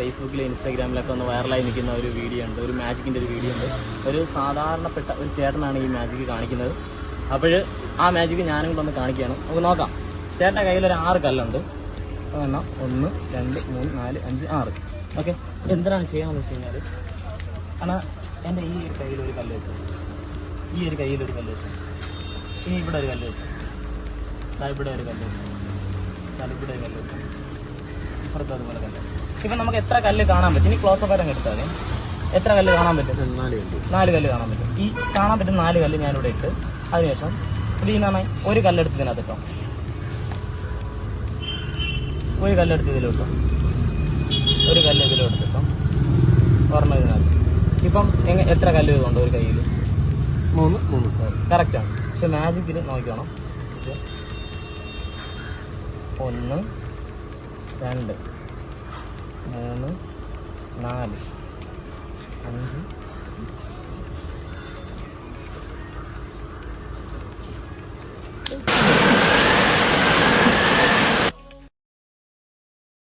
ഫേസ്ബുക്കിലും ഇൻസ്റ്റാഗ്രാമിലൊക്കെ ഒന്ന് വൈറലായി നിൽക്കുന്ന ഒരു വീഡിയോ ഉണ്ട്, ഒരു മാജിക്കിൻ്റെ ഒരു വീഡിയോ ഉണ്ട്. ഒരു സാധാരണപ്പെട്ട ഒരു ചേട്ടനാണ് ഈ മാജിക്ക് കാണിക്കുന്നത്. അപ്പോൾ ആ മാജിക്ക് ഞാനും കൂടെ ഒന്ന് കാണിക്കുകയാണ്. നമുക്ക് നോക്കാം. ചേട്ടൻ്റെ കയ്യിലൊരു 6 കല്ലുണ്ട്. എന്നാൽ 1 2 3 4 5 6. ഓക്കെ, എന്തിനാണ് ചെയ്യാമെന്ന് വെച്ച് കഴിഞ്ഞാൽ, കാരണം എൻ്റെ ഈ ഒരു കയ്യിലൊരു കല്ല് വെച്ചു, ഈ ഒരു കയ്യിലൊരു കല്ല് വെച്ചു, ഇനി ഇവിടെ ഒരു കല്ല് വെച്ചു, ഇവിടെ ഒരു കല്ല് വെച്ചു, ഇവിടെ ഒരു കല്ല് വെച്ചു, ഇപ്പുറത്ത് അതുപോലെ കല്ല്. ഇപ്പം നമുക്ക് എത്ര കല്ല് കാണാൻ പറ്റും? ഇനി ക്ലോസ് അപ്പ് ആയിട്ട് എടുത്താൽ എത്ര കല്ല് കാണാൻ പറ്റും? 4 കല്ല് കാണാൻ പറ്റും. ഈ കാണാൻ പറ്റും 4 കല്ല് ഞാനിവിടെ ഇട്ട്, അതിനുശേഷം ഇത് നന്നായി ഒരു കല്ലെടുത്ത് ഇതിനകത്ത് ഇട്ടോ, ഒരു കല്ലെടുത്ത് ഇതിലോട്ടോ, ഒരു കല്ല് ഇതിലോട്ടിട്ടോ, ഓർമ്മ ഇതിനകത്ത്. ഇപ്പം എത്ര കല്ല് ഇതുണ്ട് ഒരു കയ്യിൽ? 3 കറക്റ്റാണ്. പക്ഷെ മാജിക്കിൽ നോക്കണം. 1 2 3 4 5